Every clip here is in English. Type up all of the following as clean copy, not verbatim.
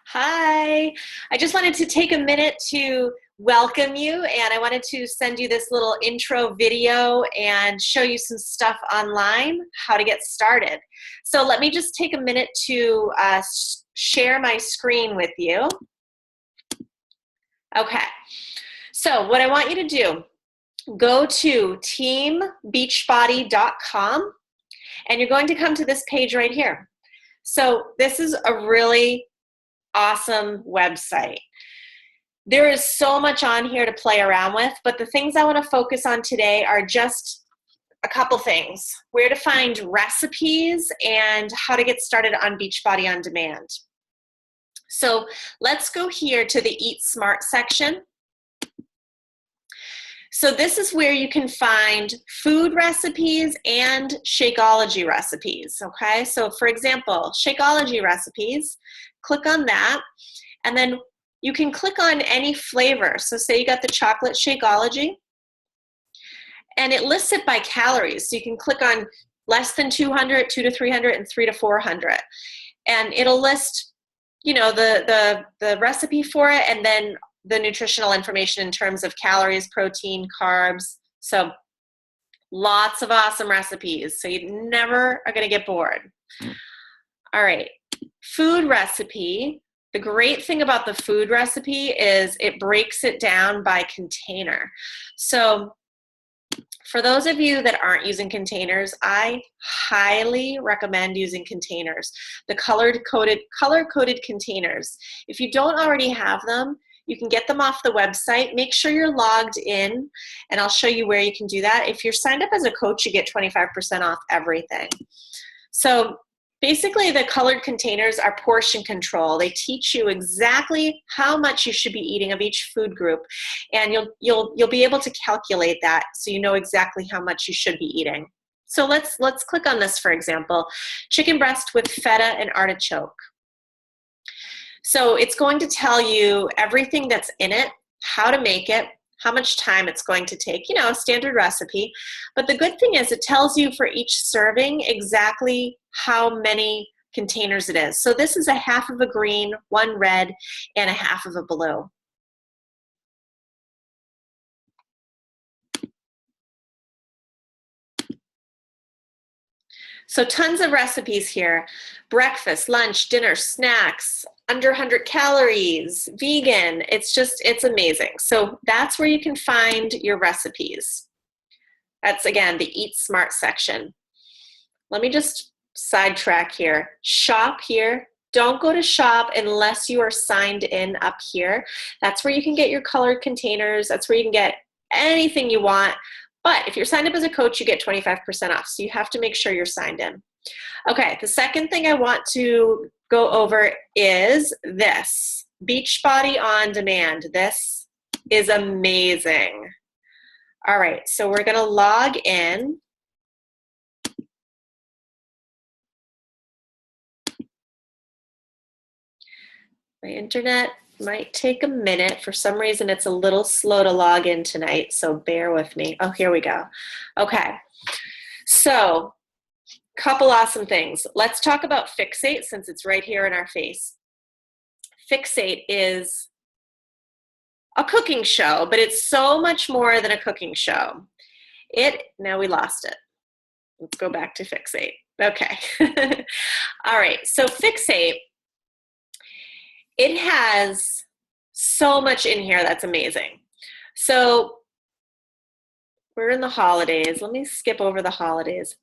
Hi. I just wanted to take a minute to welcome you, and I wanted to send you this little intro video and show you some stuff online, how to get started. So let me just take a minute to share my screen with you. Okay. So what I want you to do, go to teambeachbody.com, and you're going to come to this page right here. So this is a really awesome website. There is so much on here to play around with, but the things I want to focus on today are just a couple things. Where to find recipes and how to get started on Beachbody On Demand. So let's go here to the Eat Smart section. So this is where you can find food recipes and Shakeology recipes, okay? So for example, Shakeology recipes, click on that, and then you can click on any flavor. So say you got the chocolate Shakeology, and it lists it by calories. So you can click on less than 200, 2 to 300, and 3 to 400. And it'll list, you know, the recipe for it, and then the nutritional information in terms of calories, protein, carbs. So lots of awesome recipes. So you never are going to get bored. All right. Food recipe. The great thing about the food recipe is it breaks it down by container. So for those of you that aren't using containers, I highly recommend using containers. The color-coded containers. If you don't already have them, you can get them off the website. Make sure you're logged in, and I'll show you where you can do that. If you're signed up as a coach, you get 25% off everything. So basically, the colored containers are portion control. They teach you exactly how much you should be eating of each food group, and you'll be able to calculate that so you know exactly how much you should be eating. So let's click on this, for example, chicken breast with feta and artichoke. So it's going to tell you everything that's in it, how to make it, how much time it's going to take, you know, a standard recipe. But the good thing is it tells you for each serving exactly how many containers it is. So this is a half of a green, one red, and a half of a blue. So tons of recipes here. Breakfast, lunch, dinner, snacks, under 100 calories, vegan. It's amazing. So that's where you can find your recipes. That's, again, the Eat Smart section. Let me just sidetrack here. Shop here. Don't go to shop unless you are signed in up here. That's where you can get your colored containers. That's where you can get anything you want. But if you're signed up as a coach, you get 25% off. So you have to make sure you're signed in. Okay, the second thing I want to go over is this, Beachbody On Demand. This is amazing. All right, so we're gonna log in. My internet might take a minute. For some reason, it's a little slow to log in tonight, so bear with me. Oh, here we go. Okay, so couple awesome things. Let's talk about Fixate since it's right here in our face. Fixate is a cooking show, but it's so much more than a cooking show. Now we lost it. Let's go back to Fixate. Okay. All right, so Fixate, it has so much in here that's amazing. So we're in the holidays. Let me skip over the holidays.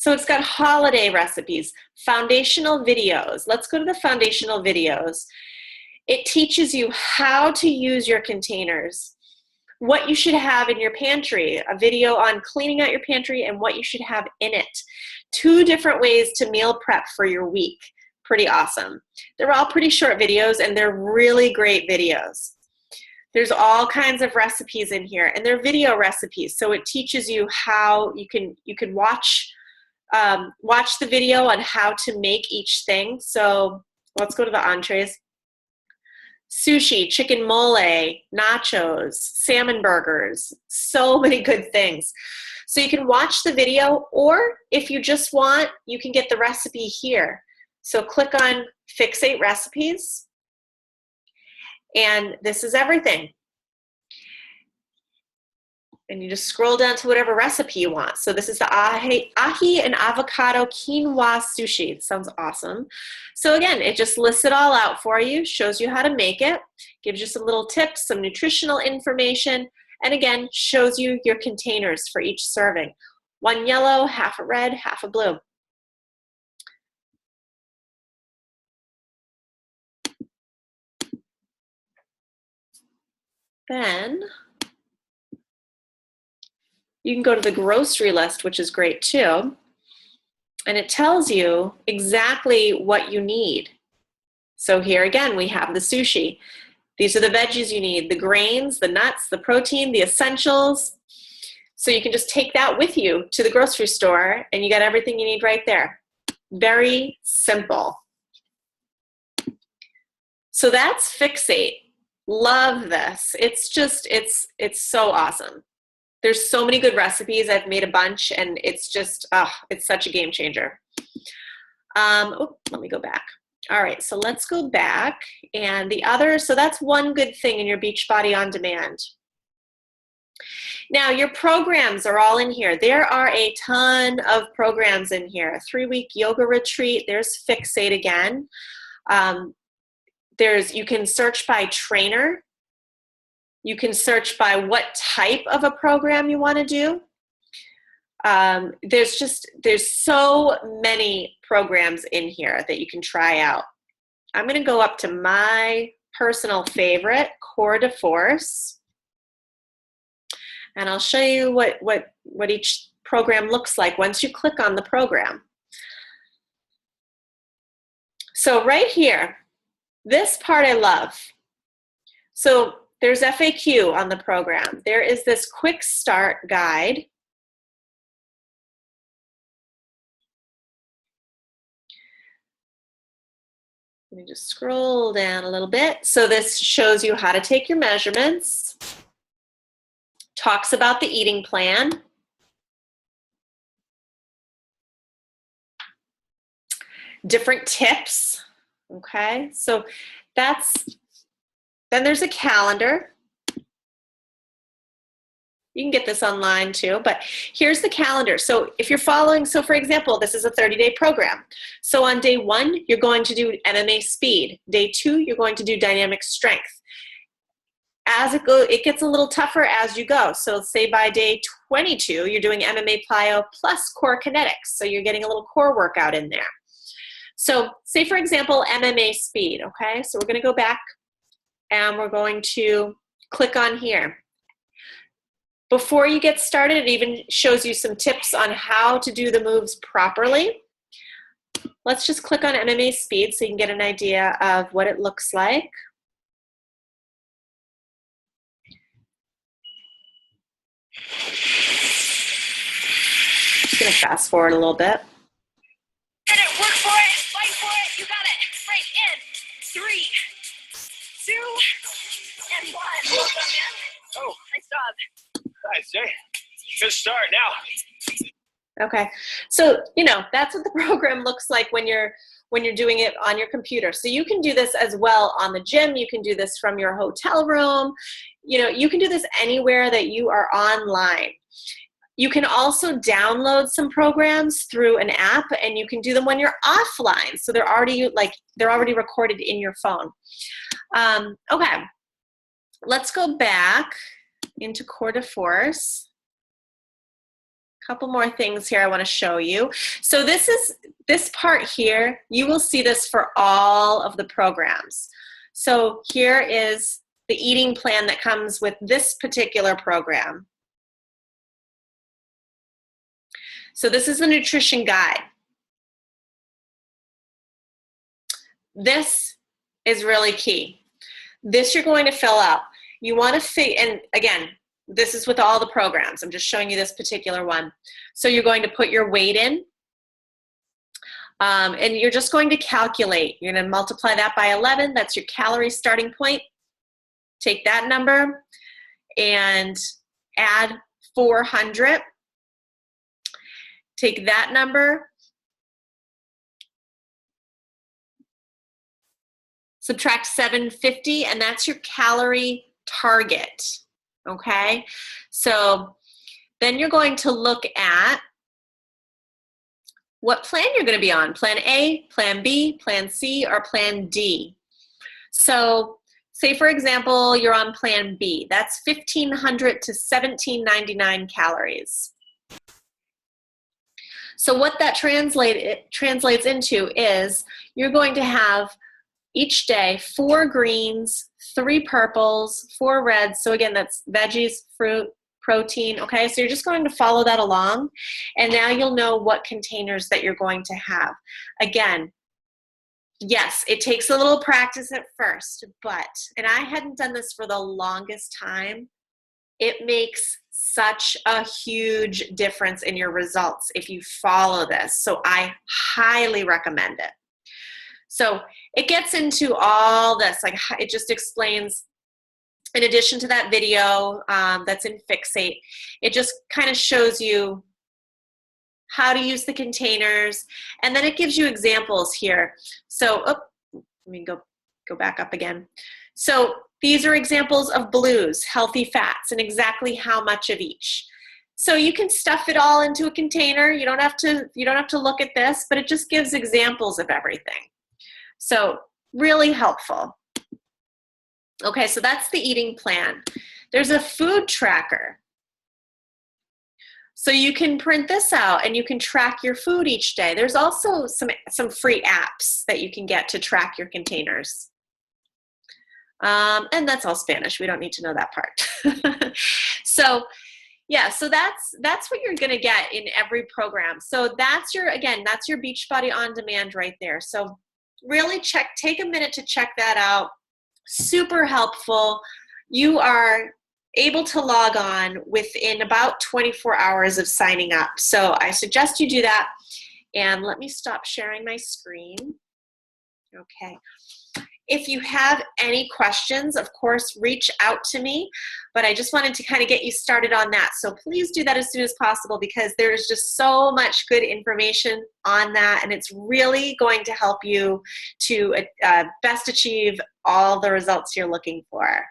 So it's got holiday recipes, foundational videos. Let's go to the foundational videos. It teaches you how to use your containers, what you should have in your pantry, a video on cleaning out your pantry and what you should have in it. 2 different ways to meal prep for your week. Pretty awesome. They're all pretty short videos, and they're really great videos. There's all kinds of recipes in here, and they're video recipes. So it teaches you how you can watch the video on how to make each thing. So let's go to the entrees. Sushi, chicken mole, nachos, salmon burgers, so many good things. So you can watch the video, or if you just want, you can get the recipe here. So click on Fixate Recipes, And this is everything. And you just scroll down to whatever recipe you want. So this is the ahi and avocado quinoa sushi. It sounds awesome. So again, it just lists it all out for you, shows you how to make it, gives you some little tips, some nutritional information, and again, shows you your containers for each serving. One yellow, half a red, half a blue. Then you can go to the grocery list, which is great too. And it tells you exactly what you need. So here again, we have the sushi. These are the veggies you need, the grains, the nuts, the protein, the essentials. So you can just take that with you to the grocery store and you got everything you need right there. Very simple. So that's Fixate. Love this. It's just, it's so awesome. There's so many good recipes. I've made a bunch and it's just, it's such a game changer. Let me go back. All right, so let's go back. And the other, so that's one good thing in your Beachbody On Demand. Now, your programs are all in here. There are a ton of programs in here. A 3-week yoga retreat. There's Fixate again. You can search by trainer. You can search by what type of a program you want to do. There's so many programs in here that you can try out. I'm going to go up to my personal favorite, Core de Force, and I'll show you what each program looks like once you click on the program. So right here, this part I love. So there's FAQ on the program. There is this quick start guide. Let me just scroll down a little bit. So this shows you how to take your measurements, talks about the eating plan, different tips, okay? So then there's a calendar. You can get this online too, but here's the calendar. So if you're following, so for example, this is a 30-day program. So on day 1, you're going to do MMA speed. Day 2, you're going to do dynamic strength. As it gets a little tougher as you go. So say by day 22, you're doing MMA plyo plus core kinetics. So you're getting a little core workout in there. So say for example, MMA speed, okay? So we're gonna go back and we're going to click on here. Before you get started, it even shows you some tips on how to do the moves properly. Let's just click on MMA speed so you can get an idea of what it looks like. Just gonna fast forward a little bit. Get it, work for it, fight for it, you got it. Right in 3, 2, and 1. Well done, man. Oh, nice job. Nice, Jay. Good start now. Okay, so that's what the program looks like when you're doing it on your computer. So you can do this as well on the gym. You can do this from your hotel room. You can do this anywhere that you are online. You can also download some programs through an app, and you can do them when you're offline. So they're already recorded in your phone. Okay, let's go back into Core de Force. Couple more things here I want to show you. So this part here, you will see this for all of the programs. So here is the eating plan that comes with this particular program. So this is the nutrition guide. This is really key. This you're going to fill out. You want to and again, this is with all the programs. I'm just showing you this particular one. So you're going to put your weight in, and you're just going to calculate. You're going to multiply that by 11. That's your calorie starting point. Take that number and add 400. Take that number, subtract 750, and that's your calorie target, okay? So then you're going to look at what plan you're going to be on, plan A, plan B, plan C, or plan D. So say, for example, you're on plan B. That's 1,500 to 1,799 calories. So what that translates into is you're going to have each day 4 greens, 3 purples, 4 reds. So again, that's veggies, fruit, protein, okay? So you're just going to follow that along, and now you'll know what containers that you're going to have. Again, yes, it takes a little practice at first, and I hadn't done this for the longest time, it makes such a huge difference in your results if you follow this. So I highly recommend it. So it gets into all this, like it just explains, in addition to that video that's in Fixate, it just kind of shows you how to use the containers, and then it gives you examples here. So, let me go back up again. So these are examples of blues, healthy fats, and exactly how much of each. So you can stuff it all into a container. You don't have to look at this, but it just gives examples of everything. So really helpful. Okay, so that's the eating plan. There's a food tracker. So you can print this out and you can track your food each day. There's also some free apps that you can get to track your containers. And that's all Spanish. We don't need to know that part. So yeah, so that's what you're gonna get in every program. So that's your Beachbody On Demand right there. So really take a minute to check that out. Super helpful. You are able to log on within about 24 hours of signing up. So I suggest you do that. And let me stop sharing my screen. Okay. If you have any questions, of course, reach out to me, but I just wanted to kind of get you started on that. So please do that as soon as possible, because there's just so much good information on that, and it's really going to help you to best achieve all the results you're looking for.